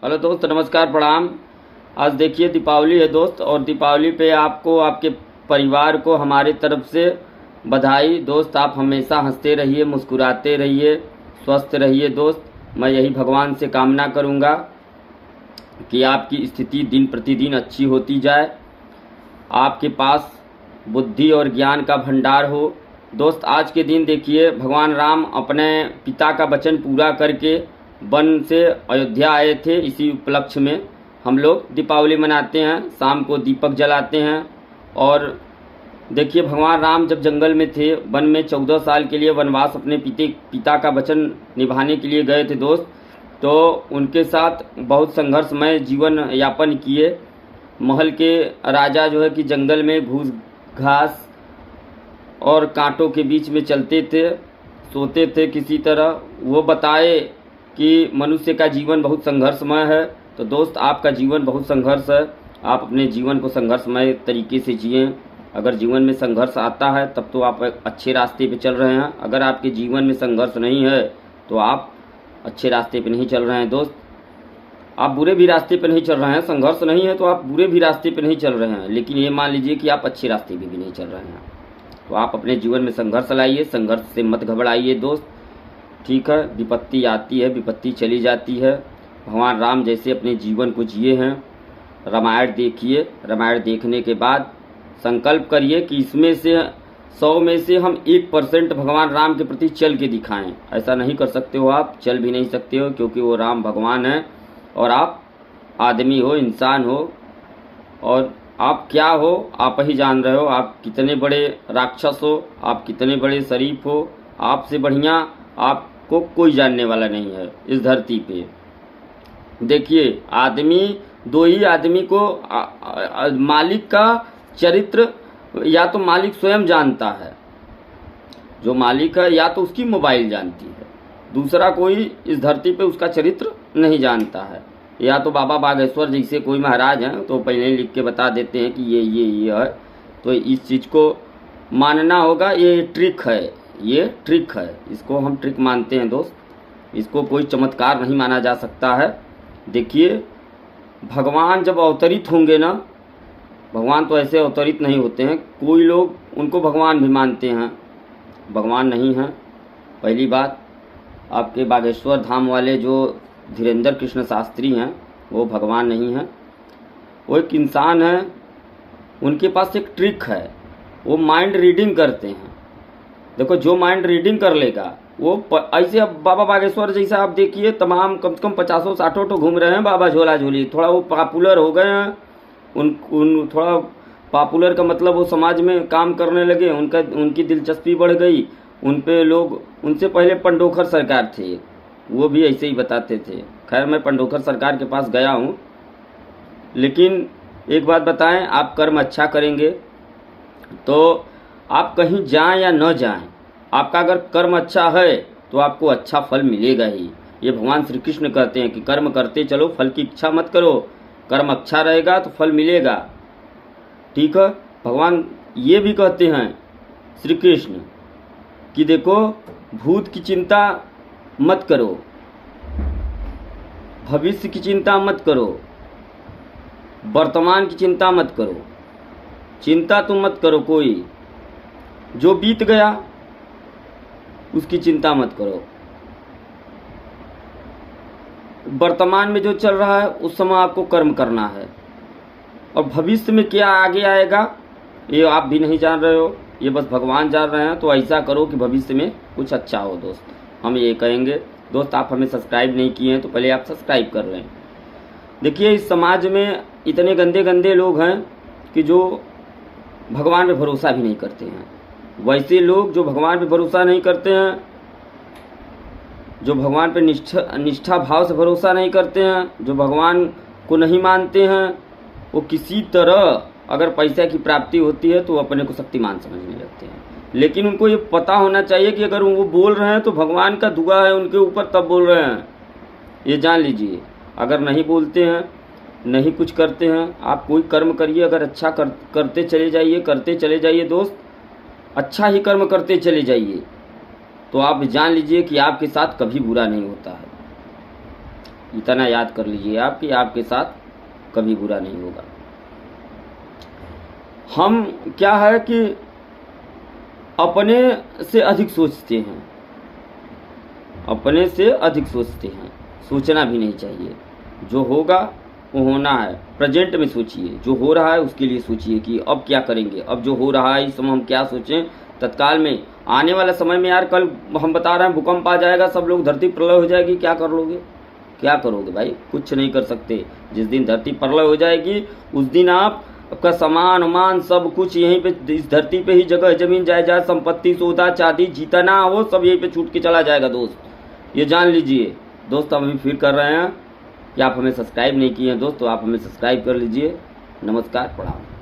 Hello दोस्त, नमस्कार, प्रणाम। आज देखिए दीपावली है दोस्त, और दीपावली पे आपको, आपके परिवार को हमारे तरफ से बधाई। दोस्त, आप हमेशा हंसते रहिए, मुस्कुराते रहिए, स्वस्थ रहिए दोस्त। मैं यही भगवान से कामना करूँगा कि आपकी स्थिति दिन प्रतिदिन अच्छी होती जाए, आपके पास बुद्धि और ज्ञान का भंडार हो। दोस्त, आज के दिन देखिए भगवान राम अपने पिता का वचन पूरा करके वन से अयोध्या आए थे। इसी उपलक्ष्य में हम लोग दीपावली मनाते हैं, शाम को दीपक जलाते हैं। और देखिए भगवान राम जब जंगल में थे, वन में 14 साल के लिए वनवास अपने पिता का वचन निभाने के लिए गए थे दोस्त। तो उनके साथ बहुत संघर्षमय जीवन यापन किए। महल के राजा जो है कि जंगल में घूस घास और कांटों के बीच में चलते थे, सोते थे किसी तरह। वो बताए कि मनुष्य का जीवन बहुत संघर्षमय है। तो दोस्त, आपका जीवन बहुत संघर्ष है, आप अपने जीवन को संघर्षमय तरीके से जिएं। अगर जीवन में संघर्ष आता है तब तो आप एक अच्छे रास्ते पे चल रहे हैं। अगर आपके जीवन में संघर्ष नहीं है तो आप अच्छे रास्ते पे नहीं चल रहे हैं दोस्त। आप बुरे भी रास्ते पे नहीं चल रहे हैं। संघर्ष नहीं है तो आप बुरे भी रास्ते पे नहीं चल रहे हैं, लेकिन ये मान लीजिए कि आप अच्छे रास्ते पे भी नहीं चल रहे हैं। तो आप अपने जीवन में संघर्ष लाइए, संघर्ष से मत घबराइए दोस्त। ठीक है, विपत्ति आती है, विपत्ति चली जाती है। भगवान राम जैसे अपने जीवन को जिए हैं। रामायण देखिए, रामायण देखने के बाद संकल्प करिए कि इसमें से 100 में से हम 1% भगवान राम के प्रति चल के दिखाएं। ऐसा नहीं कर सकते हो, आप चल भी नहीं सकते हो, क्योंकि वो राम भगवान हैं और आप आदमी हो, इंसान हो। और आप क्या हो आप ही जान रहे हो। आप कितने बड़े राक्षस हो, आप कितने बड़े शरीफ हो। आपसे बढ़िया आपको कोई जानने वाला नहीं है इस धरती पे। देखिए, आदमी, दो ही आदमी को मालिक का चरित्र या तो मालिक स्वयं जानता है, जो मालिक है, या तो उसकी मोबाइल जानती है। दूसरा कोई इस धरती पे उसका चरित्र नहीं जानता है। या तो बाबा बागेश्वर जैसे कोई महाराज हैं तो पहले ही लिख के बता देते हैं कि ये है। तो इस चीज़ को मानना होगा। ये ट्रिक है, ये ट्रिक है, इसको हम ट्रिक मानते हैं दोस्त। इसको कोई चमत्कार नहीं माना जा सकता है। देखिए, भगवान जब अवतरित होंगे ना, भगवान तो ऐसे अवतरित नहीं होते हैं। कोई लोग उनको भगवान भी मानते हैं, भगवान नहीं हैं। पहली बात, आपके बागेश्वर धाम वाले जो धीरेन्द्र कृष्ण शास्त्री हैं वो भगवान नहीं हैं, वो एक इंसान है। उनके पास एक ट्रिक है, वो माइंड रीडिंग करते हैं। देखो, जो माइंड रीडिंग कर लेगा वो ऐसे। अब बाबा बागेश्वर जैसा आप देखिए, तमाम कम से कम 50-60 तो घूम रहे हैं बाबा झोला झोली। थोड़ा वो पॉपुलर हो गए हैं। उन थोड़ा पॉपुलर का मतलब वो समाज में काम करने लगे, उनकी दिलचस्पी बढ़ गई। उन पे लोग, उनसे पहले पंडोखर सरकार थे, वो भी ऐसे ही बताते थे। खैर, मैं पंडोखर सरकार के पास गया हूँ। लेकिन एक बात बताएं, आप कर्म अच्छा करेंगे तो आप कहीं जाएं या न जाएं, आपका अगर कर्म अच्छा है तो आपको अच्छा फल मिलेगा ही। ये भगवान श्री कृष्ण कहते हैं कि कर्म करते चलो, फल की इच्छा मत करो। कर्म अच्छा रहेगा तो फल मिलेगा। ठीक है, भगवान ये भी कहते हैं श्री कृष्ण कि देखो, भूत की चिंता मत करो, भविष्य की चिंता मत करो, वर्तमान की चिंता मत करो। चिंता तुम मत करो कोई, जो बीत गया उसकी चिंता मत करो। वर्तमान में जो चल रहा है उस समय आपको कर्म करना है, और भविष्य में क्या आगे आएगा ये आप भी नहीं जान रहे हो, ये बस भगवान जान रहे हैं। तो ऐसा करो कि भविष्य में कुछ अच्छा हो दोस्त, हम ये कहेंगे। दोस्त, आप हमें सब्सक्राइब नहीं किए हैं तो पहले आप सब्सक्राइब कर लें। देखिए, इस समाज में इतने गंदे गंदे लोग हैं कि जो भगवान पे भरोसा भी नहीं करते हैं। वैसे लोग जो भगवान पे भरोसा नहीं करते हैं, जो भगवान पे निष्ठा भाव से भरोसा नहीं करते हैं, जो भगवान को नहीं मानते हैं, वो किसी तरह अगर पैसे की प्राप्ति होती है तो अपने को शक्तिमान समझने लगते हैं। लेकिन उनको ये पता होना चाहिए कि अगर वो बोल रहे हैं तो भगवान का दुआ है उनके ऊपर, तब बोल रहे हैं, ये जान लीजिए। अगर नहीं बोलते हैं, नहीं कुछ करते हैं, आप कोई कर्म करिए, अगर अच्छा करते चले जाइए, करते चले जाइए दोस्त, अच्छा ही कर्म करते चले जाइए, तो आप जान लीजिए कि आपके साथ कभी बुरा नहीं होता है। इतना याद कर लीजिए आप कि आपके साथ कभी बुरा नहीं होगा। हम क्या है कि अपने से अधिक सोचते हैं, अपने से अधिक सोचते हैं, सोचना भी नहीं चाहिए। जो होगा वो होना है, प्रेजेंट में सोचिए, जो हो रहा है उसके लिए सोचिए कि अब क्या करेंगे, अब जो हो रहा है इस समय हम क्या सोचें तत्काल में। आने वाला समय में यार, कल हम बता रहे हैं भूकंप आ जाएगा, सब लोग, धरती प्रलय हो जाएगी, क्या कर लोगे, क्या करोगे भाई? कुछ नहीं कर सकते। जिस दिन धरती प्रलय हो जाएगी उस दिन आपका सामान उमान सब कुछ यहीं पे, इस धरती पे ही, जगह जमीन जायदाद संपत्ति सौदा चांदी जितना हो सब यहीं पे छूट के चला जाएगा दोस्त, ये जान लीजिए। दोस्त हम अभी फिर कर रहे हैं कि आप हमें सब्सक्राइब नहीं किए हैं दोस्त, तो आप हमें सब्सक्राइब कर लीजिए। नमस्कार, प्रणाम।